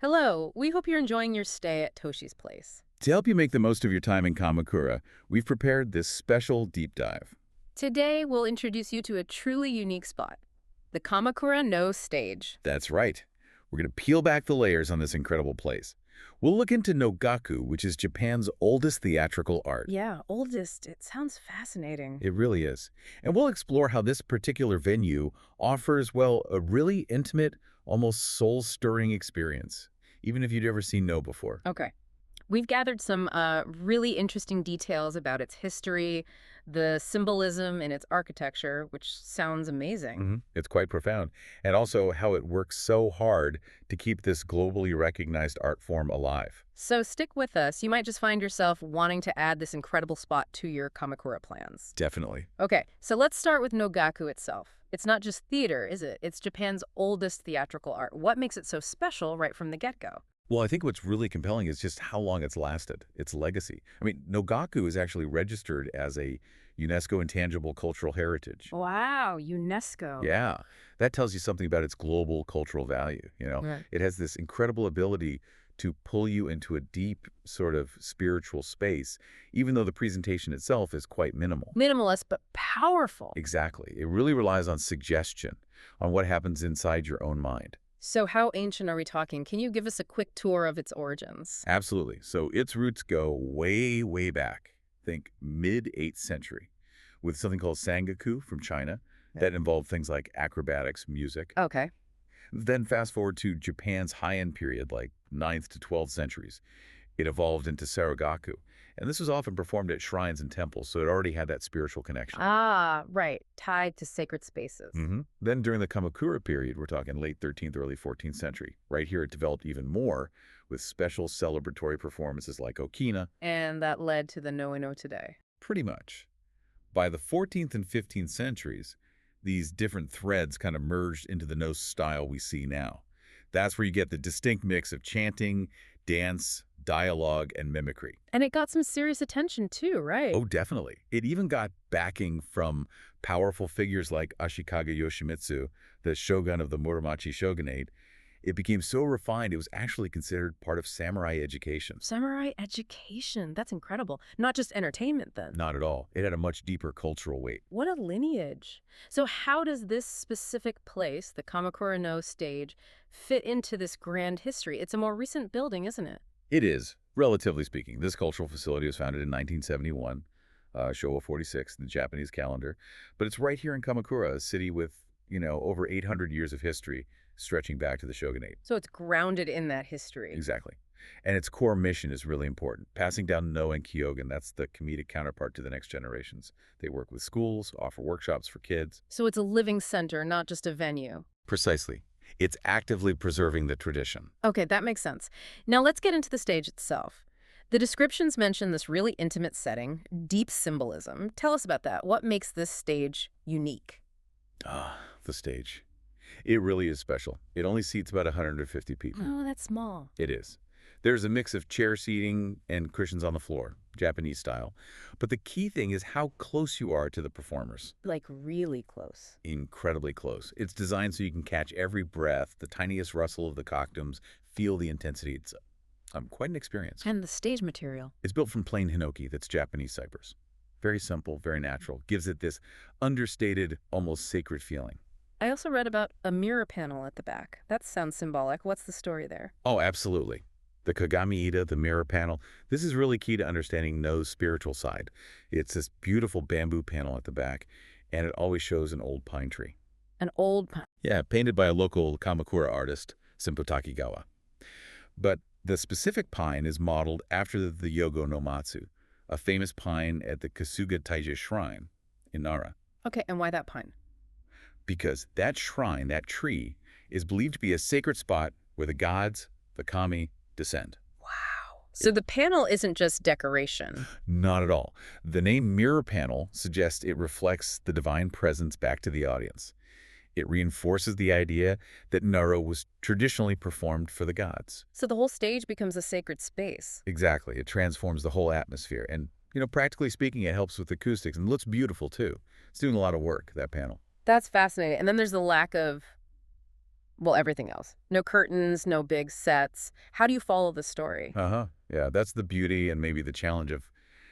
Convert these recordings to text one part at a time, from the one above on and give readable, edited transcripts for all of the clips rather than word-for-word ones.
Hello, we hope you're enjoying your stay at Toshi's place. To help you make the most of your time in Kamakura, we've prepared this special deep dive. Today, we'll introduce you to a truly unique spot, the Kamakura Noh Stage. That's right. We're going to peel back the layers on this incredible place. We'll look into Nogaku, which is Japan's oldest theatrical art. Yeah, oldest. It sounds fascinating. It really is. And we'll explore how this particular venue offers, well, a really intimate, almost soul-stirring experience, even if you'd never seen No before. Okay. We've gathered some really interesting details about its history, the symbolism in its architecture, which sounds amazing. It's quite profound. And also how it works so hard to keep this globally recognized art form alive. So stick with us. You might just find yourself wanting to add this incredible spot to your Kamakura plans. Definitely. Okay, so let's start with Nogaku itself. It's not just theater, is it? It's Japan's oldest theatrical art. What makes it so special right from the get-go? Well, I think what's really compelling is just how long it's lasted, its legacy. I mean, Nogaku is actually registered as a UNESCO Intangible Cultural Heritage. Wow, UNESCO. Yeah, that tells you something about its global cultural value, Right. It has this incredible ability to pull you into a deep sort of spiritual space, even though the presentation itself is quite minimal. Minimalist, but powerful. Exactly. It really relies on suggestion, on what happens inside your own mind. So how ancient are we talking? Can you give us a quick tour of its origins? Absolutely. So its roots go way, way back. Think mid-8th century, with something called Sangaku from China that involved things like acrobatics, music. Okay. Then fast forward to Japan's high-end period, like 9th to 12th centuries. It evolved into Sarugaku, and this was often performed at shrines and temples, so it already had that spiritual connection. Ah, right. Tied to sacred spaces. Then during the Kamakura period, we're talking late 13th, early 14th century. Right here, it developed even more with special celebratory performances like Okina. And that led to the Noe today. Pretty much. By the 14th and 15th centuries, these different threads kind of merged into the No style we see now. That's where you get the distinct mix of chanting, dance, dialogue, and mimicry. And it got some serious attention too, right? Oh, definitely. It even got backing from powerful figures like Ashikaga Yoshimitsu, the shogun of the Muromachi shogunate. It became so refined, it was actually considered part of samurai education. Samurai education. That's incredible. Not just entertainment then. Not at all. It had a much deeper cultural weight. What a lineage. So how does this specific place, the Kamakura Noh Stage, fit into this grand history? It's a more recent building, isn't it? It is, relatively speaking. This cultural facility was founded in 1971, Showa 46, in the Japanese calendar. But it's right here in Kamakura, a city with, over 800 years of history stretching back to the shogunate. So it's grounded in that history. Exactly. And its core mission is really important. Passing down No and Kyogen, that's the comedic counterpart to the next generations. They work with schools, offer workshops for kids. So it's a living center, not just a venue. Precisely. It's actively preserving the tradition. Okay, that makes sense. Now let's get into the stage itself. The descriptions mention this really intimate setting, deep symbolism. Tell us about that. What makes this stage unique? Ah, the stage. It really is special. It only seats about 150 people. Oh, that's small. It is. There's a mix of chair seating and cushions on the floor, Japanese style. But the key thing is how close you are to the performers. Like really close. Incredibly close. It's designed so you can catch every breath, the tiniest rustle of the costumes, feel the intensity. It's quite an experience. And the stage material. It's built from plain hinoki, that's Japanese cypress. Very simple, very natural. Gives it this understated, almost sacred feeling. I also read about a mirror panel at the back. That sounds symbolic. What's the story there? Oh, absolutely. The Kagami-ida, the mirror panel, this is really key to understanding No's spiritual side. It's this beautiful bamboo panel at the back, and it always shows an old pine tree. An old... Yeah, painted by a local Kamakura artist, Simpo Takigawa. But the specific pine is modeled after the Yogo no Matsu, a famous pine at the Kasuga Taiji Shrine in Nara. Okay, and why that pine? Because that shrine, that tree, is believed to be a sacred spot where the gods, the kami, descend. Wow. So the panel isn't just decoration. Not at all. The name mirror panel suggests it reflects the divine presence back to the audience. It reinforces the idea that Nara was traditionally performed for the gods. So the whole stage becomes a sacred space. Exactly. It transforms the whole atmosphere. And, practically speaking, it helps with acoustics and looks beautiful, too. It's doing a lot of work, that panel. That's fascinating. And then there's the lack of Well, everything else. No curtains, no big sets. How do you follow the story? Uh-huh. Yeah, that's the beauty and maybe the challenge of...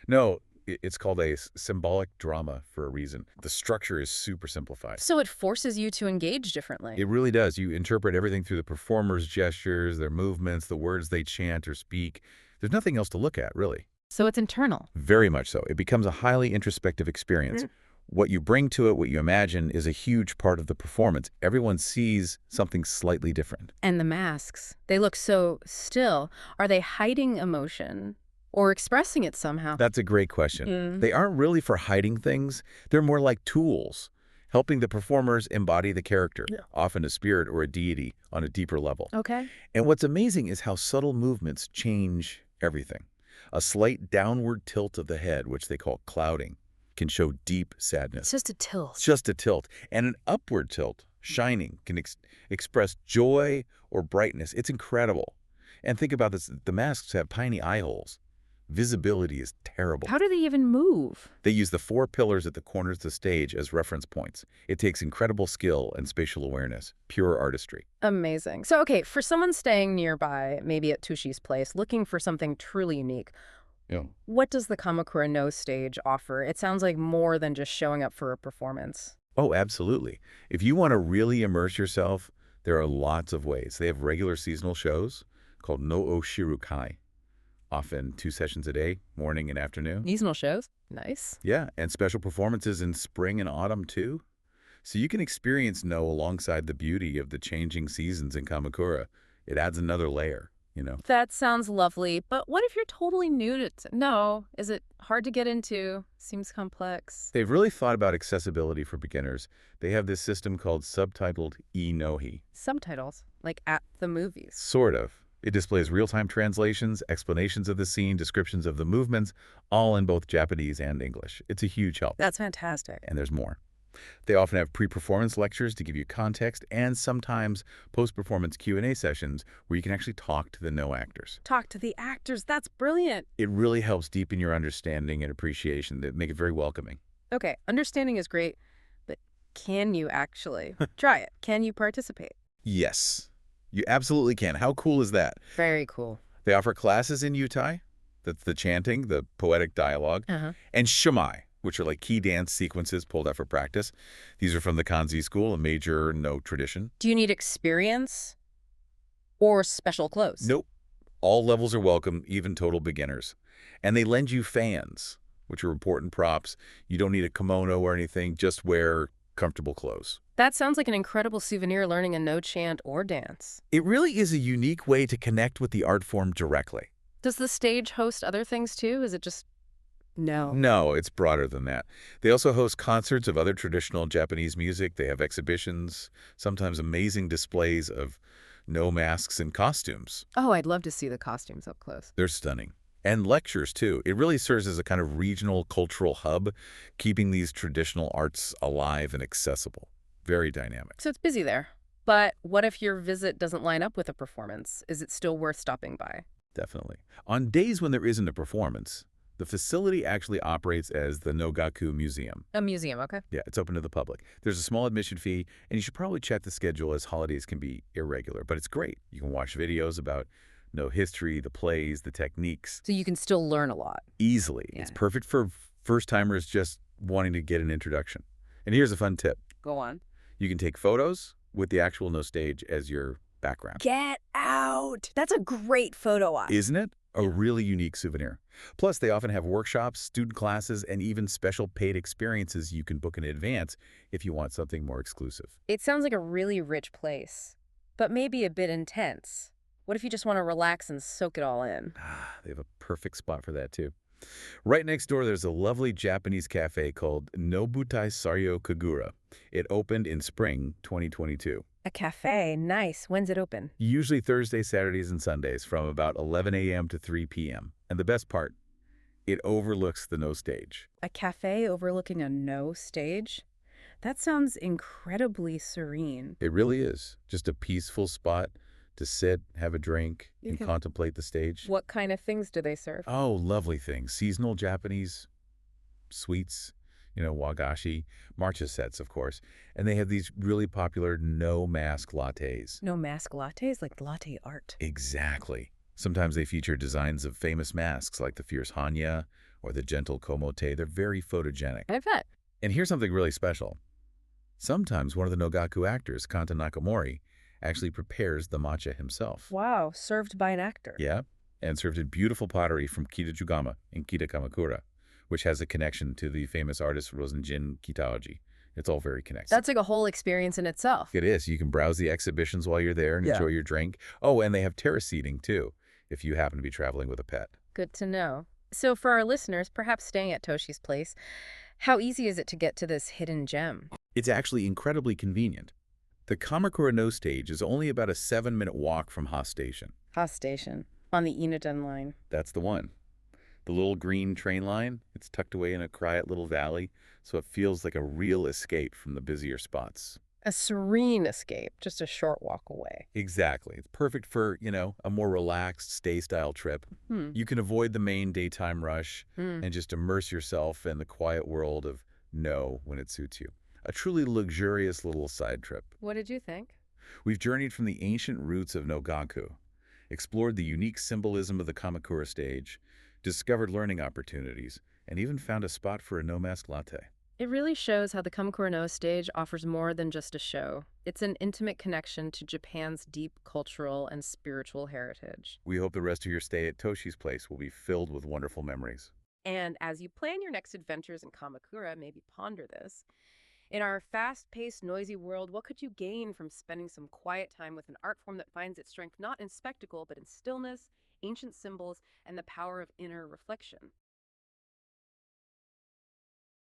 No, it's called a symbolic drama for a reason. The structure is super simplified. So it forces you to engage differently. It really does. You interpret everything through the performer's gestures, their movements, the words they chant or speak. There's nothing else to look at, really. So it's internal. Very much so. It becomes a highly introspective experience. What you bring to it, what you imagine, is a huge part of the performance. Everyone sees something slightly different. And the masks, they look so still. Are they hiding emotion or expressing it somehow? That's a great question. They aren't really for hiding things. They're more like tools, helping the performers embody the character, often a spirit or a deity, on a deeper level. Okay. And what's amazing is how subtle movements change everything. A slight downward tilt of the head, which they call clouding, can show deep sadness. It's just a tilt. It's just a tilt. And an upward tilt, shining, can express joy or brightness. It's incredible. And think about this. The masks have tiny eye holes. Visibility is terrible. How do they even move? They use the 4 pillars at the corners of the stage as reference points. It takes incredible skill and spatial awareness, pure artistry. Amazing. So, okay, for someone staying nearby, maybe at Tushi's place, looking for something truly unique, Yeah. what does the Kamakura Noh Stage offer? It sounds like more than just showing up for a performance. Oh, absolutely. If you want to really immerse yourself, there are lots of ways. They have regular seasonal shows called No Oshirukai, often 2 sessions a day, morning and afternoon. Seasonal shows? Nice. Yeah, and special performances in spring and autumn, too. So you can experience No alongside the beauty of the changing seasons in Kamakura. It adds another layer, you know. That sounds lovely, but what if you're totally new to No? Is it hard to get into? Seems complex. They've really thought about accessibility for beginners. They have this system called subtitled e-nohi. Subtitles, like at the movies. Sort of. It displays real-time translations, explanations of the scene, descriptions of the movements, all in both Japanese and English. It's a huge help. That's fantastic. And there's more. They often have pre-performance lectures to give you context and sometimes post-performance Q&A sessions where you can actually talk to the No actors. Talk to the actors. That's brilliant. It really helps deepen your understanding and appreciation. That make it very welcoming. Okay, understanding is great, but can you actually try it? Can you participate? Yes, you absolutely can. How cool is that? Very cool. They offer classes in Yutai, that's the chanting, the poetic dialogue, and shumai, which are like key dance sequences pulled out for practice. These are from the Kanzi school, a major No tradition. Do you need experience or special clothes? Nope. All levels are welcome, even total beginners. And they lend you fans, which are important props. You don't need a kimono or anything, just wear comfortable clothes. That sounds like an incredible souvenir learning a No chant or dance. It really is a unique way to connect with the art form directly. Does the stage host other things too? Is it just No? No, it's broader than that. They also host concerts of other traditional Japanese music. They have exhibitions, sometimes amazing displays of No masks and costumes. Oh, I'd love to see the costumes up close. They're stunning. And lectures, too. It really serves as a kind of regional cultural hub, keeping these traditional arts alive and accessible. Very dynamic. So it's busy there. But what if your visit doesn't line up with a performance? Is it still worth stopping by? Definitely. On days when there isn't a performance, the facility actually operates as the Nogaku Museum. A museum, okay. Yeah, it's open to the public. There's a small admission fee, and you should probably check the schedule as holidays can be irregular, but it's great. You can watch videos about No history, the plays, the techniques. So you can still learn a lot. Easily. Yeah. It's perfect for first-timers just wanting to get an introduction. And here's a fun tip. Go on. You can take photos with the actual No Stage as your background. Get out! That's a great photo op. Isn't it? A really unique souvenir. Plus, they often have workshops, student classes, and even special paid experiences you can book in advance if you want something more exclusive. It sounds like a really rich place, but maybe a bit intense. What if you just want to relax and soak it all in? They have a perfect spot for that, too. Right next door, there's a lovely Japanese cafe called Nobutai Saryo Kagura. It opened in spring 2022. A cafe. Nice. When's it open? Usually Thursdays, Saturdays, and Sundays from about 11 a.m. to 3 p.m. And the best part, it overlooks the No Stage. A cafe overlooking a No Stage? That sounds incredibly serene. It really is. Just a peaceful spot to sit, have a drink, and contemplate the stage. What kind of things do they serve? Oh, lovely things. Seasonal Japanese sweets. wagashi, matcha sets, of course. And they have these really popular no-mask lattes. No mask lattes, like latte art. Exactly. Sometimes they feature designs of famous masks like the fierce Hanya or the gentle Komote. They're very photogenic. I bet. And here's something really special. Sometimes one of the Nogaku actors, Kanta Nakamori, actually prepares the matcha himself. Wow, served by an actor. Yeah, and served in beautiful pottery from Kita-jugama in Kita Kamakura, which has a connection to the famous artist Rosenjin Kitaoji. It's all very connected. That's like a whole experience in itself. It is. You can browse the exhibitions while you're there and Yeah. enjoy your drink. Oh, and they have terrace seating, too, if you happen to be traveling with a pet. Good to know. So for our listeners, perhaps staying at Toshi's place, how easy is it to get to this hidden gem? It's actually incredibly convenient. The Kamakura Noh Stage is only about a 7-minute walk from Ha Station. Ha Station, on the Inuden line. That's the one. The little green train line, it's tucked away in a quiet little valley, so it feels like a real escape from the busier spots. A serene escape, just a short walk away. Exactly. It's perfect for, a more relaxed stay-style trip. You can avoid the main daytime rush and just immerse yourself in the quiet world of No when it suits you. A truly luxurious little side trip. What did you think? We've journeyed from the ancient roots of Nogaku, explored the unique symbolism of the Kamakura stage, discovered learning opportunities, and even found a spot for a no-mask latte. It really shows how the Kamakura Noh Stage offers more than just a show. It's an intimate connection to Japan's deep cultural and spiritual heritage. We hope the rest of your stay at Toshi's place will be filled with wonderful memories. And as you plan your next adventures in Kamakura, maybe ponder this. In our fast-paced, noisy world, what could you gain from spending some quiet time with an art form that finds its strength not in spectacle, but in stillness, ancient symbols, and the power of inner reflection?